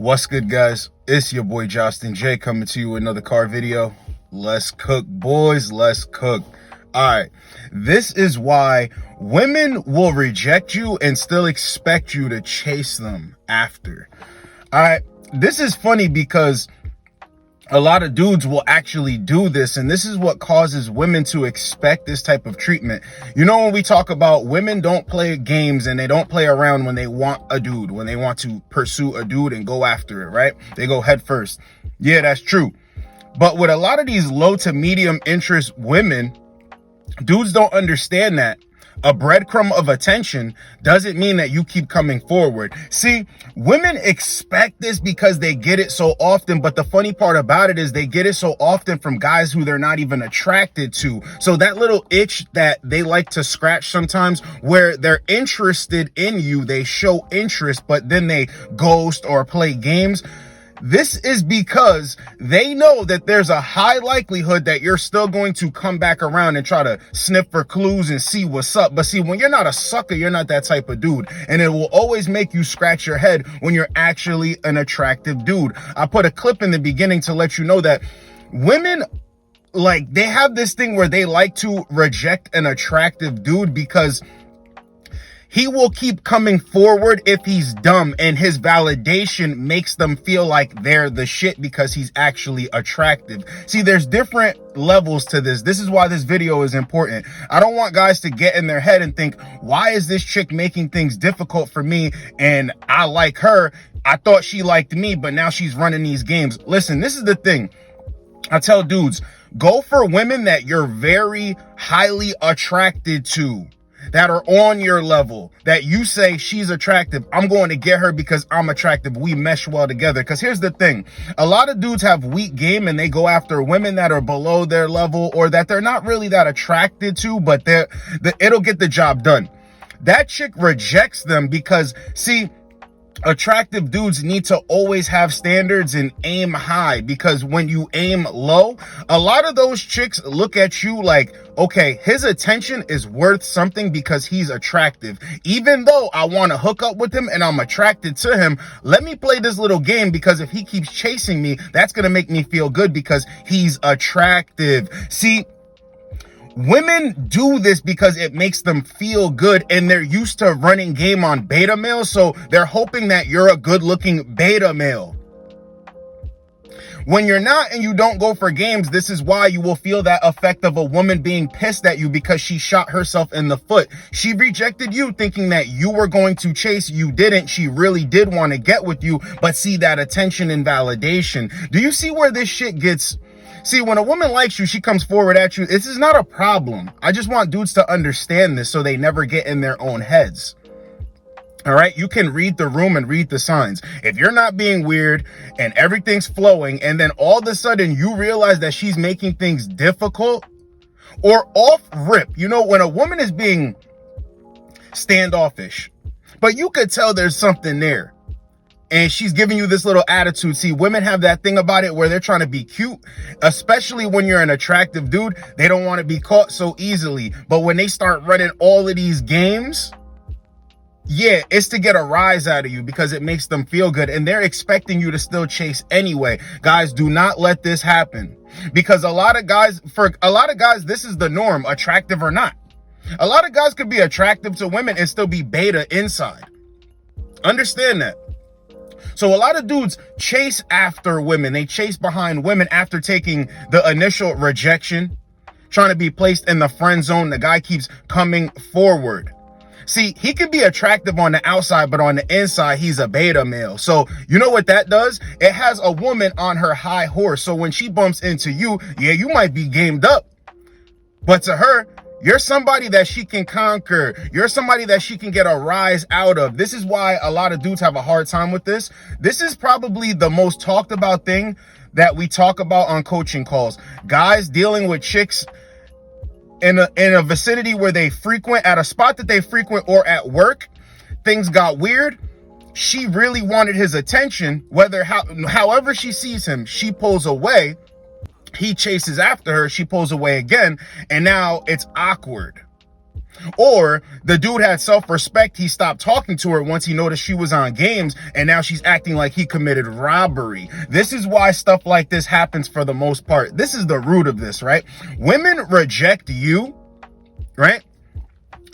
What's good, guys? It's your boy Justin J coming to you with another car video. Let's cook, boys. Let's cook. All right, this is why women will reject you and still expect you to chase them after. All right, this is funny because a lot of dudes will actually do this, and this is what causes women to expect this type of treatment. You know, when we talk about women don't play games and they don't play around when they want a dude, when they want to pursue a dude and go after it, right? They go head first. Yeah, that's true. But with a lot of these low to medium interest women, dudes don't understand that a breadcrumb of attention doesn't mean that you keep coming forward. See, women expect this because they get it so often, but the funny part about it is they get it so often from guys who they're not even attracted to. So that little itch that they like to scratch sometimes, where they're interested in you, they show interest, but then they ghost or play games. This is because they know that there's a high likelihood that you're still going to come back around and try to sniff for clues and see what's up. But see, when you're not a sucker, you're not that type of dude. And it will always make you scratch your head when you're actually an attractive dude. I put a clip in the beginning to let you know that women, like, they have this thing where they like to reject an attractive dude because he will keep coming forward if he's dumb, and his validation makes them feel like they're the shit because he's actually attractive. See, there's different levels to this. This is why this video is important. I don't want guys to get in their head and think, why is this chick making things difficult for me and I like her? I thought she liked me, but now she's running these games. Listen, this is the thing. I tell dudes, go for women that you're very highly attracted to, that are on your level, that you say she's attractive. I'm going to get her because I'm attractive. We mesh well together. Because here's the thing. A lot of dudes have weak game and they go after women that are below their level or that they're not really that attracted to, but it'll get the job done. That chick rejects them because, see, attractive dudes need to always have standards and aim high, because when you aim low, a lot of those chicks look at you like, okay, his attention is worth something because he's attractive. Even though I want to hook up with him and I'm attracted to him, let me play this little game, because if he keeps chasing me, that's going to make me feel good because he's attractive. See, women do this because it makes them feel good, and they're used to running game on beta males, so they're hoping that you're a good-looking beta male. When you're not and you don't go for games, this is why you will feel that effect of a woman being pissed at you because she shot herself in the foot. She rejected you thinking that you were going to chase. You didn't. She really did want to get with you, but see, that attention and validation. Do you see where this shit gets... See, when a woman likes you, she comes forward at you. This is not a problem. I just want dudes to understand this so they never get in their own heads. All right, you can read the room and read the signs. If you're not being weird and everything's flowing, and then all of a sudden you realize that she's making things difficult or off rip, you know, when a woman is being standoffish, but you could tell there's something there, and she's giving you this little attitude. See, women have that thing about it where they're trying to be cute, especially when you're an attractive dude. They don't want to be caught so easily. But when they start running all of these games, yeah, it's to get a rise out of you because it makes them feel good, and they're expecting you to still chase anyway. Guys, do not let this happen, because for a lot of guys, this is the norm, attractive or not. A lot of guys could be attractive to women and still be beta inside. Understand that. So a lot of dudes chase after women. They chase behind women after taking the initial rejection, trying to be placed in the friend zone. The guy keeps coming forward. See, he can be attractive on the outside, but on the inside, he's a beta male. So you know what that does? It has a woman on her high horse. So when she bumps into you, yeah, you might be gamed up, but to her, you're somebody that she can conquer. You're somebody that she can get a rise out of. This is why a lot of dudes have a hard time with this. This is probably the most talked about thing that we talk about on coaching calls. Guys dealing with chicks in a vicinity where they frequent, at a spot that they frequent, or at work. Things got weird. She really wanted his attention. However she sees him, she pulls away. He chases after her, she pulls away again, and now it's awkward. Or the dude had self-respect. He stopped talking to her once he noticed she was on games, and now she's acting like he committed robbery. This is why stuff like this happens for the most part. This is the root of this, right? Women reject you, right?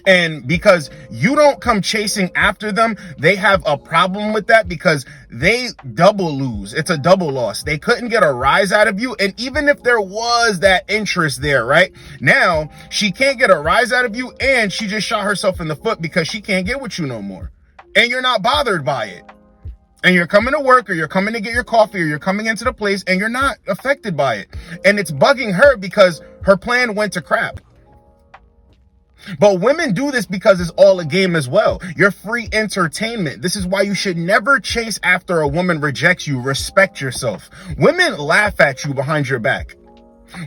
And because you don't come chasing after them, they have a problem with that because they double lose. It's a double loss. They couldn't get a rise out of you. And even if there was that interest there, right? Now, she can't get a rise out of you, and she just shot herself in the foot because she can't get with you no more. And you're not bothered by it. And you're coming to work, or you're coming to get your coffee, or you're coming into the place, and you're not affected by it. And it's bugging her because her plan went to crap. But women do this because it's all a game as well. You're free entertainment. This is why you should never chase after a woman rejects you. Respect yourself. Women laugh at you behind your back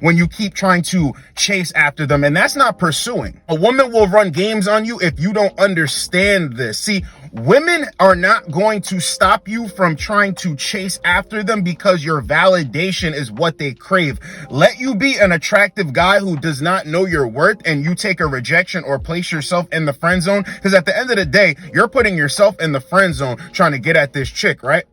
when you keep trying to chase after them, and that's not pursuing. A woman will run games on you if you don't understand this. See, women are not going to stop you from trying to chase after them because your validation is what they crave. Let you be an attractive guy who does not know your worth, and you take a rejection or place yourself in the friend zone, because at the end of the day, you're putting yourself in the friend zone trying to get at this chick, right?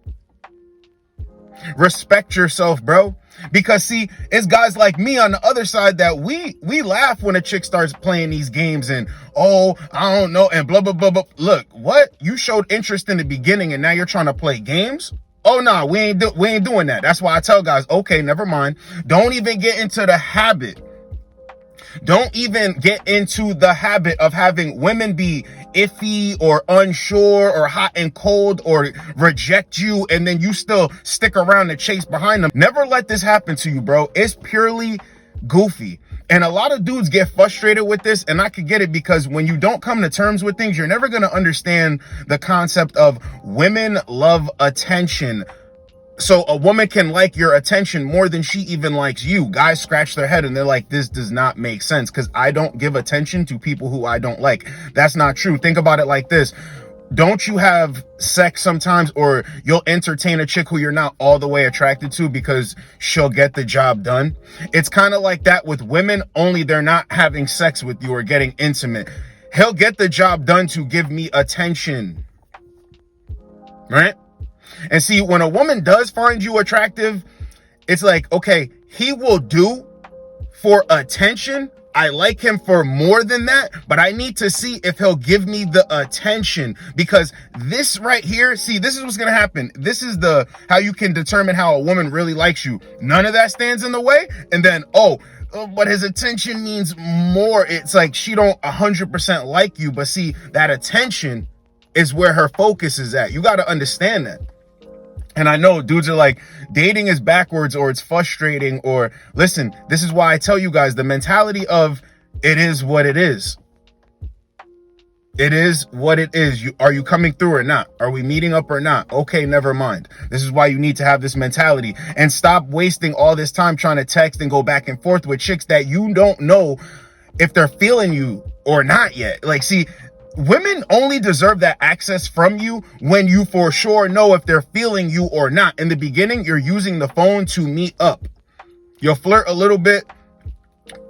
Respect yourself, bro. Because see, it's guys like me on the other side that we laugh when a chick starts playing these games and, oh, I don't know, and blah, blah, blah, blah. Look, what? You showed interest in the beginning and now you're trying to play games? Oh, no, we ain't doing that. That's why I tell guys, okay, never mind. Don't even get into the habit. Don't even get into the habit of having women be iffy or unsure or hot and cold or reject you, and then you still stick around to chase behind them. Never let this happen to you, bro. It's purely goofy. And a lot of dudes get frustrated with this, and I could get it, because when you don't come to terms with things, you're never going to understand the concept of women love attention. So a woman can like your attention more than she even likes you. Guys scratch their head and they're like, this does not make sense because I don't give attention to people who I don't like. That's not true. Think about it like this. Don't you have sex sometimes, or you'll entertain a chick who you're not all the way attracted to because she'll get the job done? It's kind of like that with women, only they're not having sex with you or getting intimate. He'll get the job done to give me attention, right? And see, when a woman does find you attractive, it's like, okay, he will do for attention. I like him for more than that, but I need to see if he'll give me the attention, because this right here, see, this is what's going to happen. This is how you can determine how a woman really likes you. None of that stands in the way. And then, but his attention means more. It's like she don't 100% like you, but see, that attention is where her focus is at. You got to understand that. And I know dudes are like, dating is backwards, or it's frustrating, or listen, this is why I tell you guys the mentality of it is what it is. It is what it is. Are you coming through or not? Are we meeting up or not? Okay, never mind. This is why you need to have this mentality and stop wasting all this time trying to text and go back and forth with chicks that you don't know if they're feeling you or not yet. Like, see, women only deserve that access from you when you for sure know if they're feeling you or not. In the beginning, you're using the phone to meet up. You'll flirt a little bit.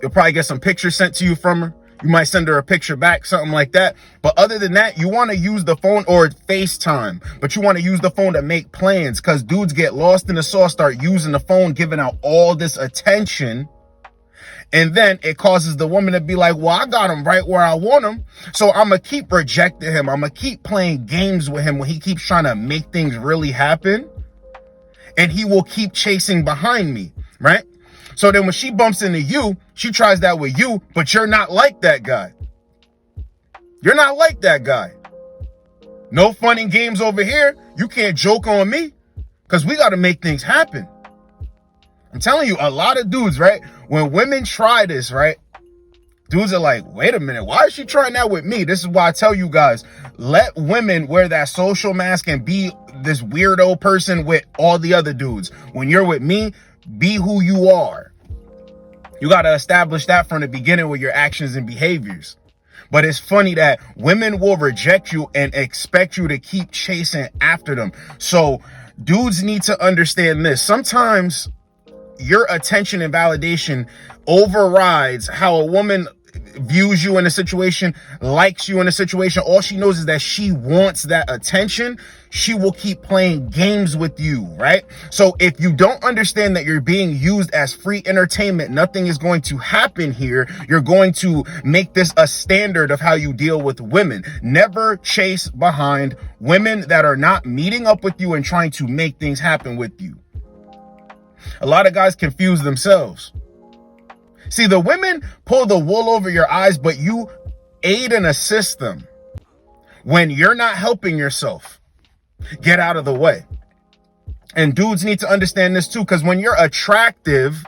You'll probably get some pictures sent to you from her. You might send her a picture back, something like that. But other than that, you want to use the phone or FaceTime. But you want to use the phone to make plans, because dudes get lost in the sauce, start using the phone, giving out all this attention. And then it causes the woman to be like, well, I got him right where I want him, so I'm going to keep rejecting him. I'm going to keep playing games with him when he keeps trying to make things really happen. And he will keep chasing behind me, right? So then when she bumps into you, she tries that with you, but you're not like that guy. You're not like that guy. No fun and games over here. You can't joke on me, because we got to make things happen. I'm telling you, a lot of dudes, right? When women try this, right? Dudes are like, wait a minute, why is she trying that with me? This is why I tell you guys, let women wear that social mask and be this weirdo person with all the other dudes. When you're with me, be who you are. You got to establish that from the beginning with your actions and behaviors. But it's funny that women will reject you and expect you to keep chasing after them. So dudes need to understand this. Sometimes your attention and validation overrides how a woman views you in a situation, likes you in a situation, all she knows is that she wants that attention, she will keep playing games with you, right? So if you don't understand that you're being used as free entertainment, nothing is going to happen here. You're going to make this a standard of how you deal with women. Never chase behind women that are not meeting up with you and trying to make things happen with you. A lot of guys confuse themselves. See, the women pull the wool over your eyes, but you aid and assist them when you're not helping yourself. Get out of the way. And dudes need to understand this too, because when you're attractive,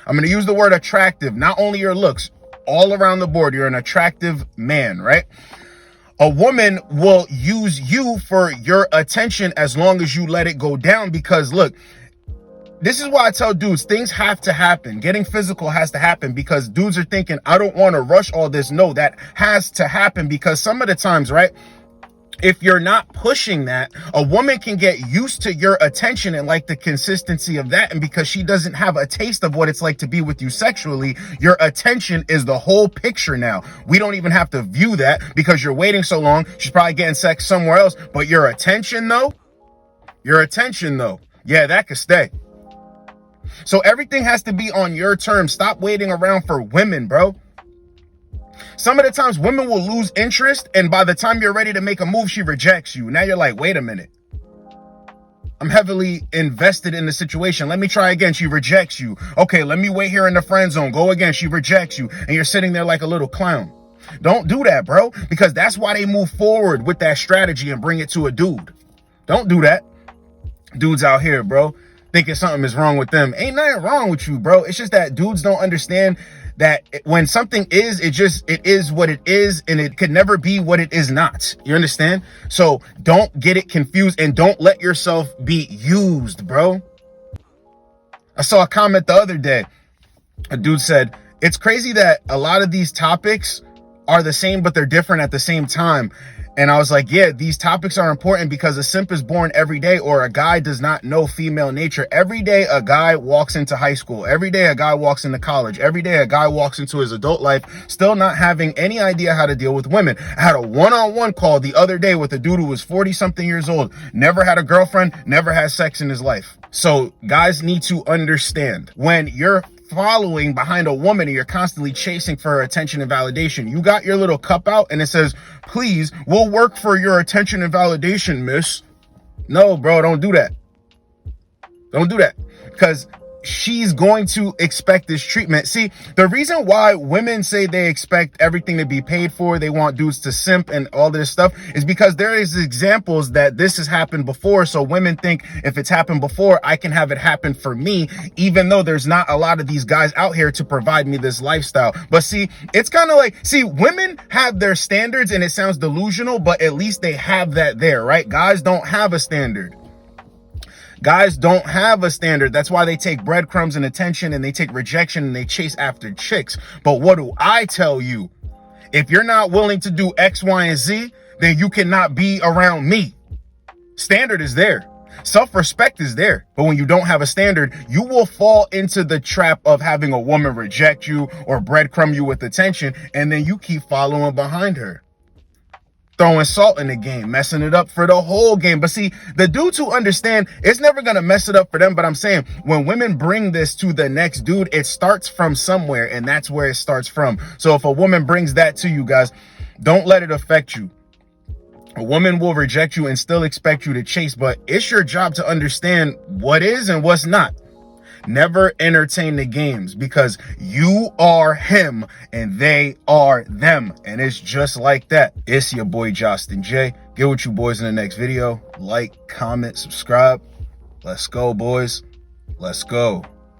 I'm going to use the word attractive, not only your looks, all around the board, you're an attractive man, right? A woman will use you for your attention as long as you let it go down, because look, this is why I tell dudes, things have to happen. Getting physical has to happen, because dudes are thinking, I don't want to rush all this. No, that has to happen, because some of the times, right, if you're not pushing that, a woman can get used to your attention and like the consistency of that. And because she doesn't have a taste of what it's like to be with you sexually, your attention is the whole picture now. We don't even have to view that because you're waiting so long. She's probably getting sex somewhere else. But your attention though, yeah, that could stay. So everything has to be on your terms. Stop waiting around for women, bro. Some of the times women will lose interest, and by the time you're ready to make a move, she rejects you. Now you're like, wait a minute. I'm heavily invested in the situation. Let me try again. She rejects you. Okay, let me wait here in the friend zone. Go again. She rejects you. And you're sitting there like a little clown. Don't do that, bro, because that's why they move forward with that strategy and bring it to a dude. Don't do that. Dudes out here, bro, thinking something is wrong with them. Ain't nothing wrong with you, bro. It's just that dudes don't understand that when something is, it is what it is, and it could never be what it is not. You understand? So don't get it confused, and don't let yourself be used, bro. I saw a comment the other day. A dude said, it's crazy that a lot of these topics are the same, but they're different at the same time. And I was like, yeah, these topics are important because a simp is born every day, or a guy does not know female nature. Every day a guy walks into high school. Every day a guy walks into college. Every day a guy walks into his adult life, still not having any idea how to deal with women. I had a one-on-one call the other day with a dude who was 40-something years old, never had a girlfriend, never had sex in his life. So guys need to understand, when you're following behind a woman and you're constantly chasing for her attention and validation, you got your little cup out and it says, please, we'll work for your attention and validation, miss. No, bro, don't do that. Don't do that, because she's going to expect this treatment. See, the reason why women say they expect everything to be paid for, they want dudes to simp and all this stuff, is because there is examples that this has happened before. So women think, if it's happened before, I can have it happen for me, even though there's not a lot of these guys out here to provide me this lifestyle. But see, it's kind of like, see, women have their standards, and it sounds delusional, but at least they have that there, right? Guys don't have a standard. Guys don't have a standard. That's why they take breadcrumbs and attention, and they take rejection, and they chase after chicks. But what do I tell you? If you're not willing to do X, Y, and Z, then you cannot be around me. Standard is there. Self-respect is there. But when you don't have a standard, you will fall into the trap of having a woman reject you or breadcrumb you with attention, and then you keep following behind her, throwing salt in the game, messing it up for the whole game. But see, the dudes who understand, it's never going to mess it up for them. But I'm saying, when women bring this to the next dude, it starts from somewhere, and that's where it starts from. So if a woman brings that to you guys, don't let it affect you. A woman will reject you and still expect you to chase, but it's your job to understand what is and what's not. Never entertain the games, because you are him and they are them. And it's just like that. It's your boy, Justin J. Get with you boys in the next video. Like, comment, subscribe. Let's go, boys. Let's go.